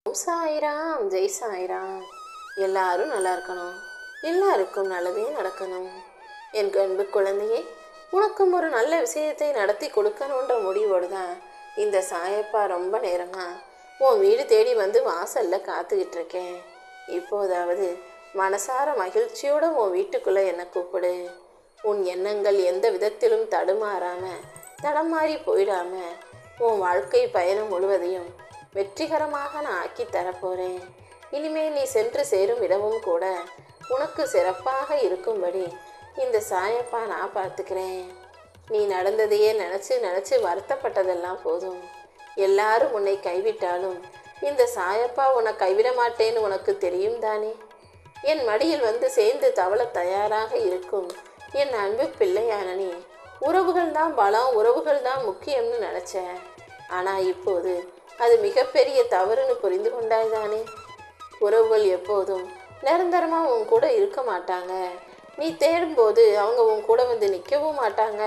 ஓம் சாய்ராம், ஜெய் சாய்ராம். எல்லாரும் நல்லா இருக்கணும், எல்லாருக்கும் நல்லதே நடக்கணும். என் அன்பு குழந்தையே, உனக்கும் ஒரு நல்ல விஷயத்தை நடத்தி கொடுக்கணுன்ற முடிவோடு தான் இந்த சாயப்பா ரொம்ப நேரமா உன் வீடு தேடி வந்து வாசல்ல காத்துக்கிட்டு இருக்கேன். இப்போதாவது மனசார மகிழ்ச்சியோட உன் வீட்டுக்குள்ள என்னை கூப்பிடு. உன் எண்ணங்கள் எந்த விதத்திலும் தடமாறி போயிடாம உன் வாழ்க்கை பயணம் முழுவதையும் வெற்றிகரமாக நான் ஆக்கி தரப்போகிறேன். இனிமேல் நீ சென்று சேரும் இடமும் கூட உனக்கு சிறப்பாக இருக்கும்படி இந்த சாயப்பா நான் பார்த்துக்கிறேன். நீ நடந்ததையே நினச்சி நினச்சி வருத்தப்பட்டதெல்லாம் போதும். எல்லாரும் உன்னை கைவிட்டாலும் இந்த சாயப்பா உன்னை கைவிட மாட்டேன்னு உனக்கு தெரியும் தானே. என் மடியில் வந்து சேர்ந்து தவள தயாராக இருக்கும் என் அன்பு பிள்ளையான நீ உறவுகள் தான் பலம், உறவுகள் தான் முக்கியம்னு நினச்ச. ஆனால் இப்போது அது மிகப்பெரிய தவறுன்னு புரிந்து கொண்டாய்தானே. உறவுகள் எப்போதும் நிரந்தரமாக உன் கூட இருக்க மாட்டாங்க. நீ தேடும்போது அவங்க உன் கூட வந்து நிற்கவும் மாட்டாங்க.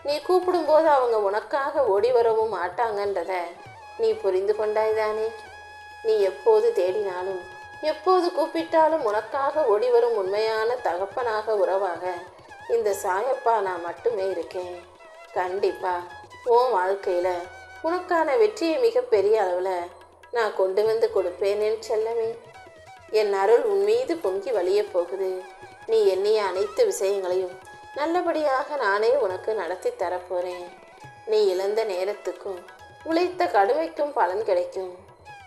நீ கூப்பிடும்போது அவங்க உனக்காக ஓடி வரவும் மாட்டாங்கன்றத நீ புரிந்து கொண்டாய்தானே. நீ எப்போது தேடினாலும் எப்போது கூப்பிட்டாலும் உனக்காக ஓடி வரும் உண்மையான தகப்பனாக உறவாக இந்த சாயப்பா நான் மட்டுமே இருக்கேன். கண்டிப்பா உன் வாழ்க்கையில உனக்கான வெற்றியை மிகப்பெரிய அளவில் நான் கொண்டு வந்து கொடுப்பேன் என் செல்லமே. என் அருள் உன் மீது பொங்கி வழிய போகுது. நீ எண்ணிய அனைத்து விஷயங்களையும் நல்லபடியாக நானே உனக்கு நடத்தி தரப்போறேன். நீ இழந்த நேரத்துக்கும் உழைத்த கடுமைக்கும் பலன் கிடைக்கும்.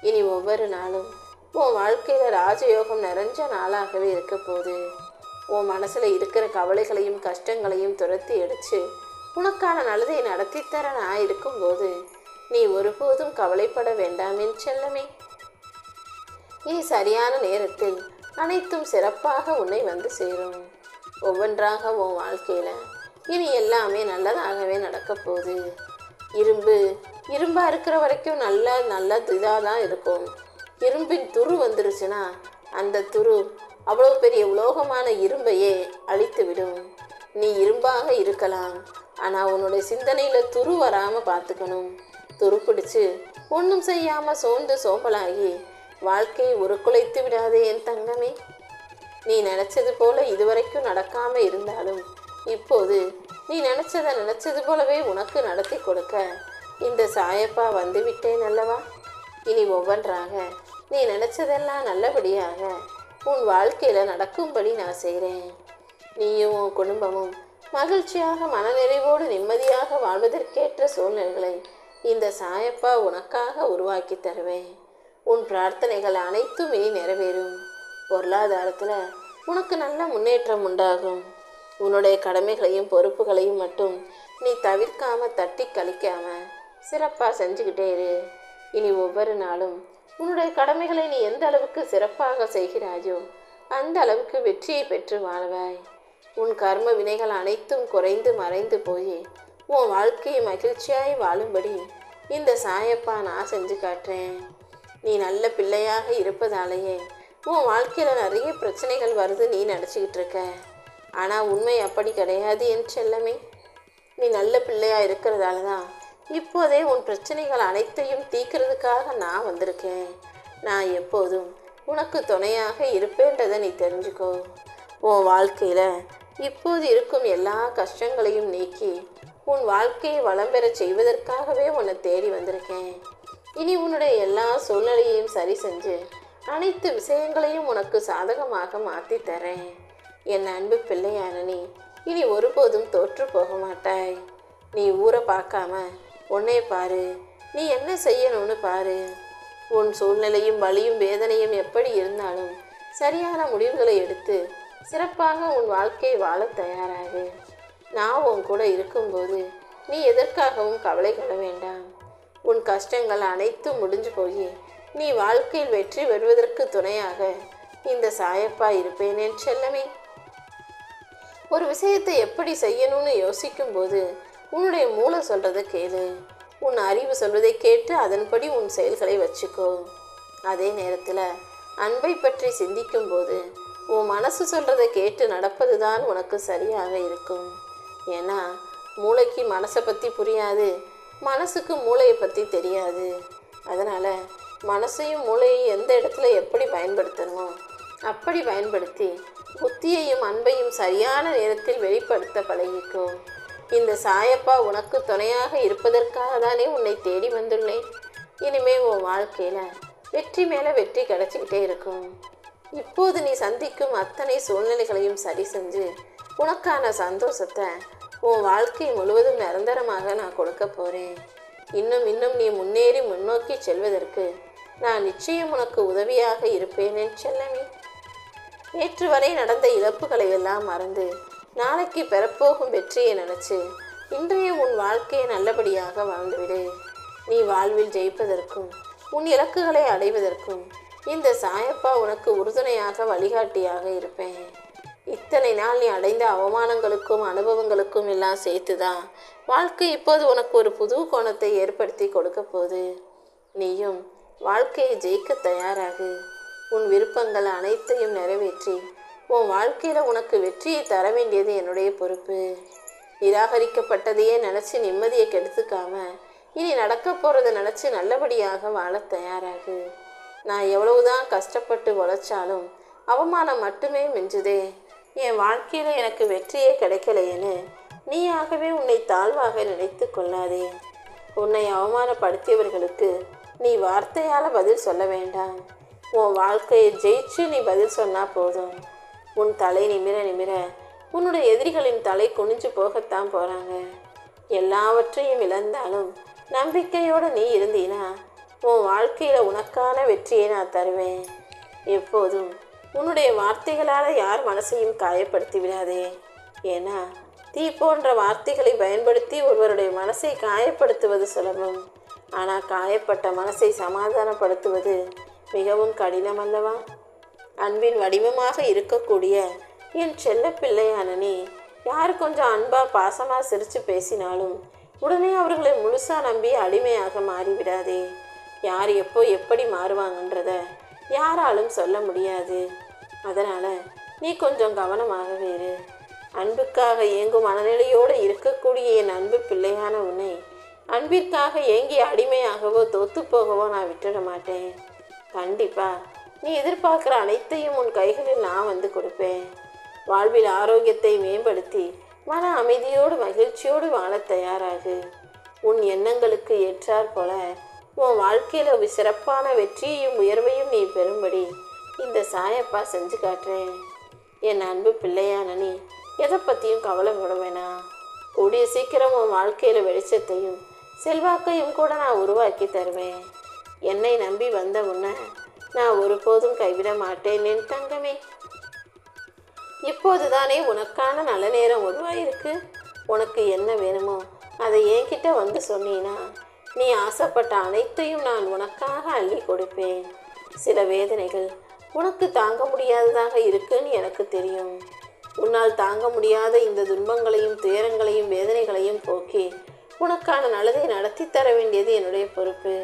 இனி ஒவ்வொரு நாளும் உன் வாழ்க்கையில் ராஜயோகம் நிறைஞ்ச நாளாகவே இருக்க போகுது. உன் மனசில் இருக்கிற கவலைகளையும் கஷ்டங்களையும் துரத்தி அடித்து உனக்கான நல்லதை நடத்தித்தர நான் இருக்கும்போது நீ ஒருபோதும் கவலைப்பட வேண்டாம் என் செல்லமே. இனி சரியான நேரத்தில் அனைத்தும் சிறப்பாக உன்னை வந்து சேரும். ஒவ்வொன்றாக உன் வாழ்க்கையில் இனி எல்லாமே நல்லதாகவே நடக்க போகுது. இரும்பாக இருக்கிற வரைக்கும் நல்ல இதாக தான் இருக்கும். இரும்பின் துரு வந்துருச்சுன்னா அந்த துரு அவ்வளோ பெரிய உலோகமான இரும்பையே அழித்து விடும். நீ இரும்பாக இருக்கலாம், ஆனால் உன்னுடைய சிந்தனையில் துரு வராமல் பார்த்துக்கணும். துரு பிடிச்சு ஒன்றும் செய்யாமல் சோர்ந்து சோம்பலாகி வாழ்க்கையை உருக்குலைத்து விடாதே என் தங்கமே. நீ நினச்சது போல இதுவரைக்கும் நடக்காமல் இருந்தாலும் இப்போது நீ நினச்சது போலவே உனக்கு நடத்தி கொடுக்க இந்த சாயப்பா வந்து விட்டேன் அல்லவா. இனி ஒவ்வொன்றாக நீ நினச்சதெல்லாம் நல்லபடியாக உன் வாழ்க்கையில் நடக்கும்படி நான் செய்கிறேன். நீயும் உன் குடும்பமும் மகிழ்ச்சியாக மனநிறைவோடு நிம்மதியாக வாழ்வதற்கேற்ற சூழ்நிலைகளை இந்த சாயப்பா உனக்காக உருவாக்கி தருவேன். உன் பிரார்த்தனைகள் அனைத்தும் இனி நிறைவேறும். பொருளாதாரத்தில் உனக்கு நல்ல முன்னேற்றம் உண்டாகும். உன்னுடைய கடமைகளையும் பொறுப்புகளையும் மட்டும் நீ தவிர்க்காம தட்டி கழிக்காம சிறப்பாக செஞ்சுக்கிட்டே இரு. இனி ஒவ்வொரு நாளும் உன்னுடைய கடமைகளை நீ எந்த அளவுக்கு சிறப்பாக செய்கிறாயோ அந்த அளவுக்கு வெற்றியை பெற்று வாழ்வாய். உன் கர்ம வினைகள் அனைத்தும் குறைந்து மறைந்து போய் உன் வாழ்க்கையை மகிழ்ச்சியாய் வாழும்படி இந்த சாயப்பா நான் செஞ்சு காட்டுறேன். நீ நல்ல பிள்ளையாக இருப்பதாலேயே உன் வாழ்க்கையில் நிறைய பிரச்சனைகள் வருது நீ நினச்சிக்கிட்டு இருக்க. ஆனால் உண்மை அப்படி கிடையாது என் செல்லமே. நீ நல்ல பிள்ளையாக இருக்கிறதால தான் இப்போதே உன் பிரச்சனைகள் அனைத்தையும் தீர்க்கிறதுக்காக நான் வந்திருக்கேன். நான் எப்போதும் உனக்கு துணையாக இருப்பேன்றதை நீ தெரிஞ்சுக்கோ. உன் வாழ்க்கையில் இப்போது இருக்கும் எல்லா கஷ்டங்களையும் நீக்கி உன் வாழ்க்கையை வளம் பெற செய்வதற்காகவே உன்னை தேடி வந்திருக்கேன். இனி உன்னுடைய எல்லா சூழ்நிலையையும் சரி செஞ்சு அனைத்து விஷயங்களையும் உனக்கு சாதகமாக மாற்றி தரேன். என் அன்பு பிள்ளையான நீ இனி ஒருபோதும் தோற்று போக மாட்டாய். நீ ஊரை பார்க்காம உன்னை பாரு. நீ என்ன செய்யணும்னு பாரு. உன் சூழ்நிலையும் வலியும் வேதனையும் எப்படி இருந்தாலும் சரியான முடிவுகளை எடுத்து சிறப்பாக உன் வாழ்க்கையை வாழ தயாராகு. நான் உன் கூட இருக்கும்போது நீ எதற்காகவும் கவலைப்பட வேண்டாம். உன் கஷ்டங்கள் அனைத்தும் முடிஞ்சு போய் நீ வாழ்க்கையில் வெற்றி பெறுவதற்கு துணையாக இந்த சாயப்பா இருப்பேன் என் செல்லமே. ஒரு விஷயத்தை எப்படி செய்யணும்னு யோசிக்கும்போது உன்னுடைய மூளை சொல்கிறத கேளு. உன் அறிவு சொல்வதை கேட்டு அதன்படி உன் செயல்களை வச்சுக்கோ. அதே நேரத்தில் அன்பை பற்றி சிந்திக்கும் போது உன் மனசு சொல்கிறத கேட்டு நடப்பது தான் உனக்கு சரியாக இருக்கும். ஏன்னா மூளைக்கு மனசை பற்றி புரியாது, மனசுக்கு மூளையை பற்றி தெரியாது. அதனால் மனசையும் மூளையையும் எந்த இடத்துல எப்படி பயன்படுத்தணுமோ அப்படி பயன்படுத்தி புத்தியையும் அன்பையும் சரியான நேரத்தில் வெளிப்படுத்த பழகிக்கோ. இந்த சாயப்பா உனக்கு துணையாக இருப்பதற்காக தானே உன்னை தேடி வந்துள்ளேன். இனிமே உன் வாழ்க்கையில் வெற்றி மேலே வெற்றி கிடைச்சிக்கிட்டே இருக்கும். இப்போது நீ சந்திக்கும் அத்தனை சூழ்நிலைகளையும் சரி செஞ்சு உனக்கான சந்தோஷத்தை உன் வாழ்க்கை முழுவதும் நிரந்தரமாக நான் கொடுக்க போகிறேன். இன்னும் நீ முன்னேறி முன்னோக்கி செல்வதற்கு நான் நிச்சயம் உனக்கு உதவியாக இருப்பேன் என் செல்லமே. நேற்று வரை நடந்த இழப்புகளை எல்லாம் மறந்து நாளைக்கு பெறப்போகும் வெற்றியை நினச்சி இன்றைய உன் வாழ்க்கையை நல்லபடியாக வாழ்ந்துவிடு. நீ வாழ்வில் ஜெயிப்பதற்கும் உன் இலக்குகளை அடைவதற்கும் இந்த சாயப்பா உனக்கு உறுதுணையாக வழிகாட்டியாக இருப்பேன். இத்தனை நாள் நீ அடைந்த அவமானங்களுக்கும் அனுபவங்களுக்கும் எல்லாம் சேர்த்துதான் வாழ்க்கை இப்போது உனக்கு ஒரு புது கோணத்தை ஏற்படுத்தி கொடுக்க போகுது. நீயும் வாழ்க்கையை ஜெயிக்க தயாராகு. உன் விருப்பங்கள் அனைத்தையும் நிறைவேற்றி உன் வாழ்க்கையில் உனக்கு வெற்றியை தர வேண்டியது என்னுடைய பொறுப்பு. நிராகரிக்கப்பட்டதையே நினச்சி நிம்மதியை கெடுத்துக்காம இனி நடக்க போகிறத நினச்சி நல்லபடியாக வாழ தயாராகு. நான் எவ்வளவுதான் கஷ்டப்பட்டு உழைச்சாலும் அவமானம் மட்டுமே மிஞ்சுதே. என் வாழ்க்கையில் எனக்கு வெற்றியே கிடைக்கலையேன்னு நீயாகவே உன்னை தாழ்வாக நினைத்து கொள்ளாதே. உன்னை அவமானப்படுத்தியவர்களுக்கு நீ வார்த்தையால் பதில் சொல்ல வேண்டாம். உன் வாழ்க்கையை ஜெயிச்சு நீ பதில் சொன்னால் போதும். உன் தலை நிமிர உன்னுடைய எதிரிகளின் தலை குனிஞ்சு போகத்தான் போகிறாங்க. எல்லாவற்றையும் இழந்தாலும் நம்பிக்கையோடு நீ இருந்தீனா உன் வாழ்க்கையில் உனக்கான வெற்றியை நான் தருவேன். எப்போதும் உன்னுடைய வார்த்தைகளால் யார் மனசையும் காயப்படுத்தி விடாதே. ஏன்னா தீ போன்ற வார்த்தைகளை பயன்படுத்தி ஒருவருடைய மனசை காயப்படுத்துவது சுலபம். ஆனால் காயப்பட்ட மனசை சமாதானப்படுத்துவது மிகவும் கடினம் அல்லவா? அன்பின் வடிவமாக இருக்கக்கூடிய என் செல்ல பிள்ளையான நீ யார் கொஞ்சம் அன்பாக பாசமாக சிரித்து பேசினாலும் உடனே அவர்களை முழுசாக நம்பி அடிமையாக மாறிவிடாதே. யார் எப்போ எப்படி மாறுவாங்கன்றத யாராலும் சொல்ல முடியாது. அதனால் நீ கொஞ்சம் கவனமாக வேறு. அன்புக்காக ஏங்கும் மனநிலையோடு இருக்கக்கூடிய என் அன்பு பிள்ளையான உன்னை அன்பிற்காக ஏங்கி அடிமையாகவோ தோத்து போகவோ நான் விட்டுட மாட்டேன். கண்டிப்பாக நீ எதிர்பார்க்குற அனைத்தையும் உன் கைகளில் நான் வந்து கொடுப்பேன். வாழ்வில் ஆரோக்கியத்தை மேம்படுத்தி மன அமைதியோடு மகிழ்ச்சியோடு வாழ தயாராகு. உன் எண்ணங்களுக்கு ஏற்றாற் போல உன் வாழ்க்கையில் ஒரு சிறப்பான வெற்றியையும் உயர்வையும் நீ பெறும்படி இந்த சாயப்பா செஞ்சு காட்டுறேன். என் அன்பு பிள்ளையான நீ எதை பற்றியும் கவலைப்பட வேணாம். கூடிய சீக்கிரம் உன் வாழ்க்கையில் வெளிச்சத்தையும் செல்வாக்கையும் கூட நான் உருவாக்கி தருவேன். என்னை நம்பி வந்த உன்னை நான் ஒருபோதும் கைவிட மாட்டேன் என் தங்கமே. இப்போதுதானே உனக்கான நல்ல நேரம் உருவாயிருக்கு. உனக்கு என்ன வேணுமோ அதை என்கிட்ட வந்து சொன்னீன்னா நீ ஆசைப்பட்ட அனைத்தையும் நான் உனக்காக அள்ளி கொடுப்பேன். சில வேதனைகள் உனக்கு தாங்க முடியாததாக இருக்குன்னு எனக்கு தெரியும். உன்னால் தாங்க முடியாத இந்த துன்பங்களையும் துயரங்களையும் வேதனைகளையும் போக்கி உனக்கான நல்லதை நடத்தி தர வேண்டியது என்னுடைய பொறுப்பு.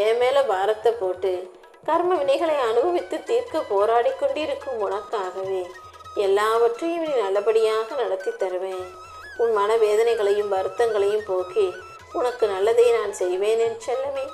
என் மேலே பாரத்தை போட்டு கர்ம வினைகளை அனுபவித்து தீர்க்க போராடி கொண்டிருக்கும் உனக்காகவே எல்லாவற்றையும் நீ நல்லபடியாக நடத்தி தருவேன். உன் மனவேதனைகளையும் வருத்தங்களையும் போக்கி உனக்கு நல்லதை நான் செய்வேன் என் செல்லமே.